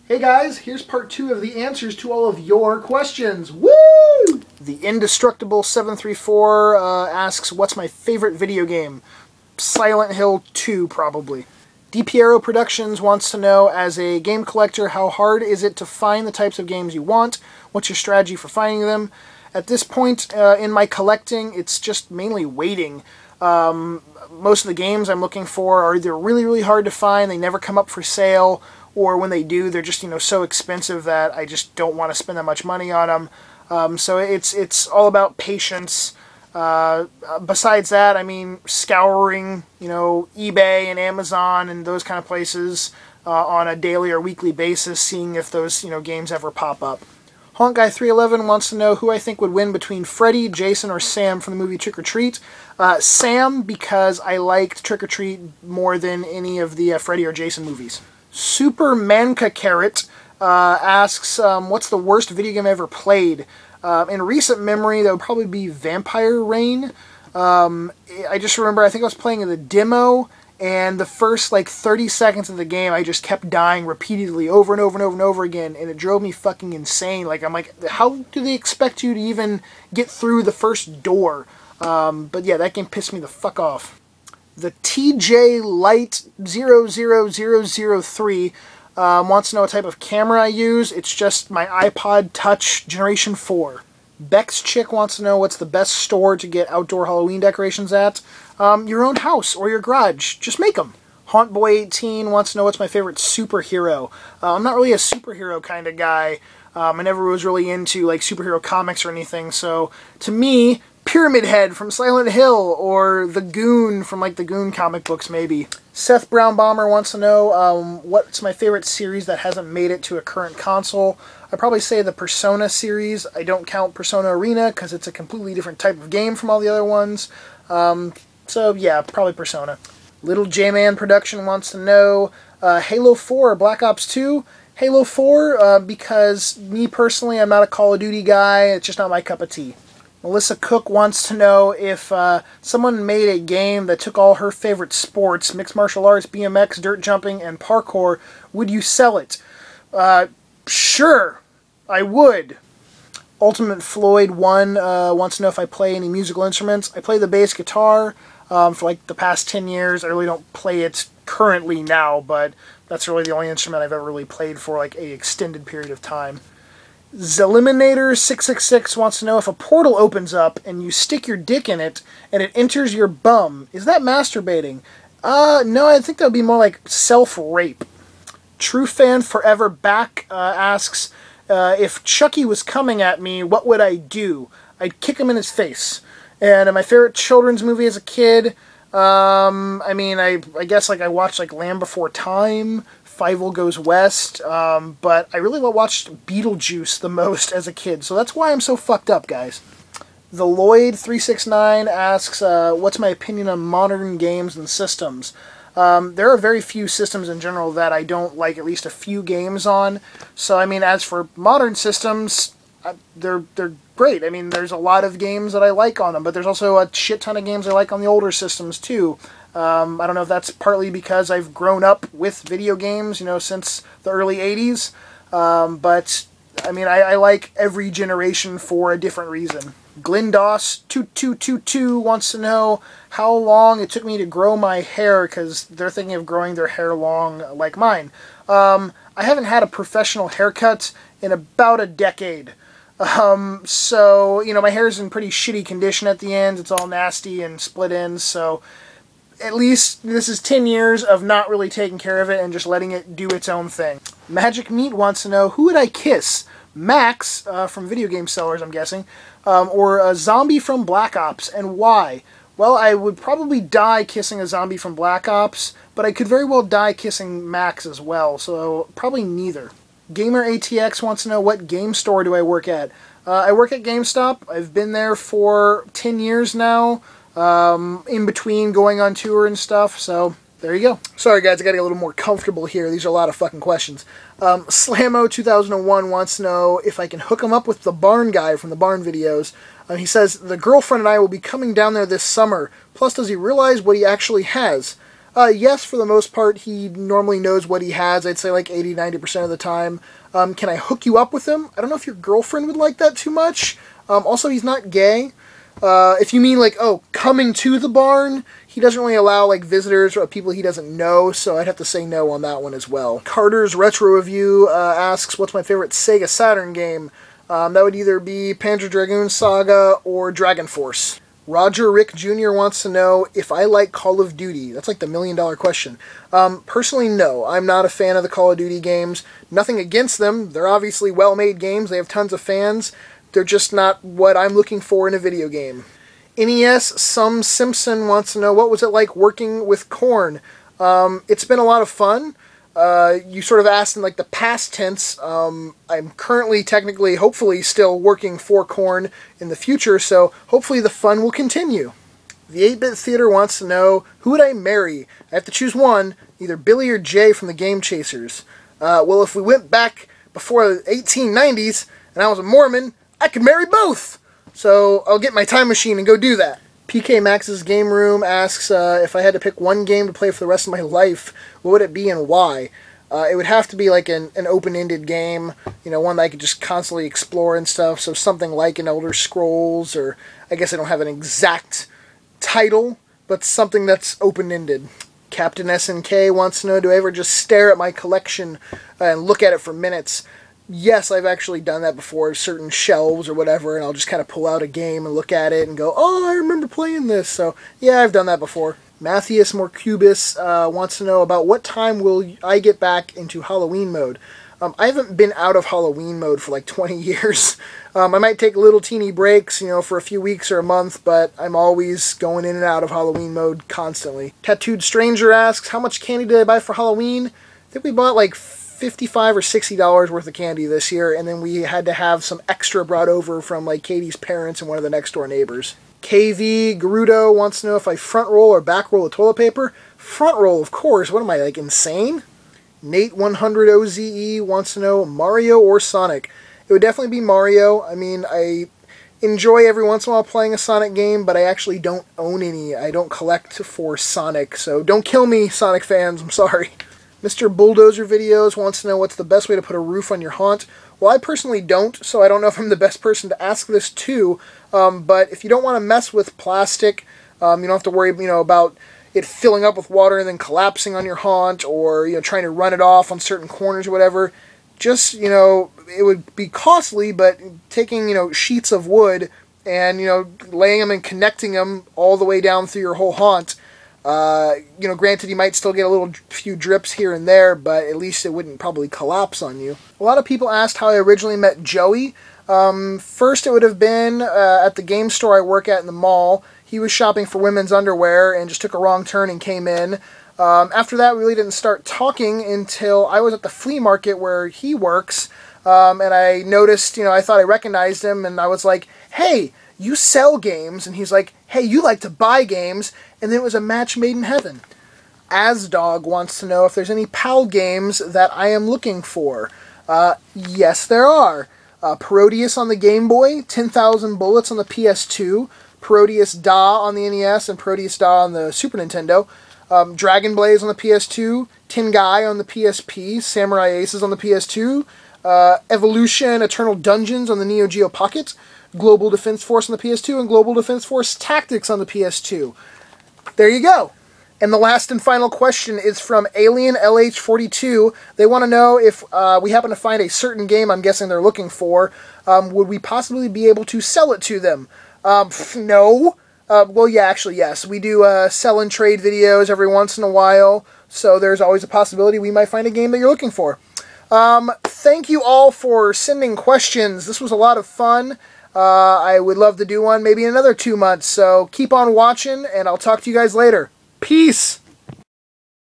Hey guys, here's part 2 of the answers to all of your questions. Woo! The Indestructible 734 asks, what's my favorite video game? Silent Hill 2, probably. DiPiero Productions wants to know, as a game collector, how hard is it to find the types of games you want? What's your strategy for finding them? At this point in my collecting, it's just mainly waiting. Most of the games I'm looking for are either really, really hard to find, they never come up for sale, or when they do, they're just, so expensive that I just don't want to spend that much money on them. So it's all about patience. Besides that, I mean, scouring, eBay and Amazon and those kind of places on a daily or weekly basis, seeing if those, games ever pop up. HauntGuy311 wants to know who I think would win between Freddy, Jason, or Sam from the movie Trick or Treat. Sam, because I liked Trick or Treat more than any of the Freddy or Jason movies. Super Manka Carrot asks, what's the worst video game I ever played? In recent memory, that would probably be Vampire Reign. I just remember, I think I was playing in the demo, and the first, 30 seconds of the game, I just kept dying repeatedly over and over and over and over again, and it drove me fucking insane. I'm like, how do they expect you to even get through the first door? But yeah, that game pissed me the fuck off. The TJ Light 00003 wants to know what type of camera I use. It's just my iPod Touch Generation 4. Beck's Chick wants to know what's the best store to get outdoor Halloween decorations at. Your own house or your garage. Just make them. HauntBoy18 wants to know what's my favorite superhero. I'm not really a superhero kind of guy. I never was really into superhero comics or anything, so to me, Pyramid Head from Silent Hill, or the Goon from the Goon comic books, maybe. Seth Brown Bomber wants to know what's my favorite series that hasn't made it to a current console. I'd probably say the Persona series. I don't count Persona Arena because it's a completely different type of game from all the other ones. So yeah, probably Persona. Little J-Man Production wants to know Halo 4 or Black Ops 2. Halo 4 because me personally, I'm not a Call of Duty guy. It's just not my cup of tea. Melissa Cook wants to know if someone made a game that took all her favorite sports, mixed martial arts, BMX, dirt jumping, and parkour, would you sell it? Sure, I would. Ultimate Floyd 1 wants to know if I play any musical instruments. I play the bass guitar for the past 10 years. I really don't play it currently now, but that's really the only instrument I've ever really played for a extended period of time. Zeliminator666 wants to know if a portal opens up and you stick your dick in it and it enters your bum. Is that masturbating? No, I think that would be more like self-rape. True Fan Forever Back asks, if Chucky was coming at me, what would I do? I'd kick him in his face. And my favorite children's movie as a kid, I guess I watched Land Before Time, Fievel Goes West, but I really watched Beetlejuice the most as a kid, so that's why I'm so fucked up, guys. The Lloyd369 asks, what's my opinion on modern games and systems? There are very few systems in general that I don't like at least a few games on, so as for modern systems, they're great. There's a lot of games that I like on them, but there's also a shit ton of games I like on the older systems too. I don't know if that's partly because I've grown up with video games, since the early 80s, but I like every generation for a different reason. Glindoss2222 wants to know how long it took me to grow my hair, because they're thinking of growing their hair long like mine. I haven't had a professional haircut in about a decade. So, my hair's in pretty shitty condition at the end. It's all nasty and split ends, so at least this is 10 years of not really taking care of it and just letting it do its own thing. Magic Meat wants to know, who would I kiss? Max, from Video Game Sellers, I'm guessing, or a zombie from Black Ops, and why? Well, I would probably die kissing a zombie from Black Ops, but I could very well die kissing Max as well, so probably neither. Gamer ATX wants to know, what game store do I work at? I work at GameStop. I've been there for 10 years now, in between going on tour and stuff, so there you go. Sorry guys, I gotta get a little more comfortable here. These are a lot of fucking questions. Slammo2001 wants to know if I can hook him up with the Barn guy from the Barn videos. He says, the girlfriend and I will be coming down there this summer. Plus, does he realize what he actually has? Yes, for the most part, he normally knows what he has. I'd say like 80-90% of the time. Can I hook you up with him? I don't know if your girlfriend would like that too much. Also, he's not gay. If you mean like, oh, coming to the barn, he doesn't really allow like visitors or people he doesn't know, so I'd have to say no on that one as well. Carter's Retro Review asks, what's my favorite Sega Saturn game? That would either be Panzer Dragoon Saga or Dragon Force. Roger Rick Jr. wants to know if I like Call of Duty. That's like the million-dollar question. Personally, no. I'm not a fan of the Call of Duty games. Nothing against them. They're obviously well-made games. They have tons of fans. They're just not what I'm looking for in a video game. NES Some Simpson wants to know, what was it like working with Korn? It's been a lot of fun. You sort of asked in like the past tense. I'm currently, technically, hopefully, still working for Korn in the future, so hopefully the fun will continue. The 8-Bit Theater wants to know, who would I marry? I have to choose one, either Billy or Jay from the Game Chasers. Well, if we went back before the 1890s and I was a Mormon, I could marry both! So I'll get my time machine and go do that. PK Max's Game Room asks, if I had to pick one game to play for the rest of my life, what would it be and why? It would have to be like an open-ended game, you know, one that I could just constantly explore and stuff, so something like an Elder Scrolls, or I guess I don't have an exact title, but something that's open-ended. Captain SNK wants to know, do I ever just stare at my collection and look at it for minutes? Yes, I've actually done that before, certain shelves or whatever, and I'll just kind of pull out a game and look at it and go, oh, I remember playing this. So, yeah, I've done that before. Matthias Morcubus wants to know about what time will I get back into Halloween mode. I haven't been out of Halloween mode for like 20 years. I might take little teeny breaks, you know, for a few weeks or a month, but I'm always going in and out of Halloween mode constantly. Tattooed Stranger asks, how much candy did I buy for Halloween? I think we bought like $55 or $60 worth of candy this year, and then we had to have some extra brought over from like Katie's parents and one of the next door neighbors. KV Gerudo wants to know if I front roll or back roll the toilet paper. Front roll, of course. What am I, like, insane? Nate100OZE wants to know Mario or Sonic. It would definitely be Mario. I mean, I enjoy every once in a while playing a Sonic game, but I actually don't own any. I don't collect for Sonic, so don't kill me, Sonic fans. I'm sorry. Mr. Bulldozer Videos wants to know what's the best way to put a roof on your haunt. Well, I personally don't, so I don't know if I'm the best person to ask this to, but if you don't want to mess with plastic, you don't have to worry, you know, about it filling up with water and then collapsing on your haunt, or, you know, trying to run it off on certain corners or whatever. Just, you know, it would be costly, but taking, you know, sheets of wood and, you know, laying them and connecting them all the way down through your whole haunt, you know, granted you might still get a little few drips here and there, but at least it wouldn't probably collapse on you. A lot of people asked how I originally met Joey. First it would have been at the game store I work at in the mall. He was shopping for women's underwear and just took a wrong turn and came in. After that, we really didn't start talking until I was at the flea market where he works, and I noticed, you know, I thought I recognized him, and I was like, hey, you sell games, and he's like, hey, you like to buy games, and then it was a match made in heaven. Asdog wants to know if there's any PAL games that I am looking for. Yes, there are. Parodius on the Game Boy, 10,000 Bullets on the PS2, Parodius Da on the NES, and Parodius Da on the Super Nintendo, Dragon Blaze on the PS2, Tengai on the PSP, Samurai Aces on the PS2, Evolution Eternal Dungeons on the Neo Geo Pocket, Global Defense Force on the PS2, and Global Defense Force Tactics on the PS2. There you go. And the last and final question is from Alien LH42. They want to know if we happen to find a certain game I'm guessing they're looking for, would we possibly be able to sell it to them? No. Well, yeah, actually, yes. We do sell and trade videos every once in a while, so there's always a possibility we might find a game that you're looking for. Thank you all for sending questions. This was a lot of fun. I would love to do one maybe in another 2 months, so keep on watching, and I'll talk to you guys later. Peace!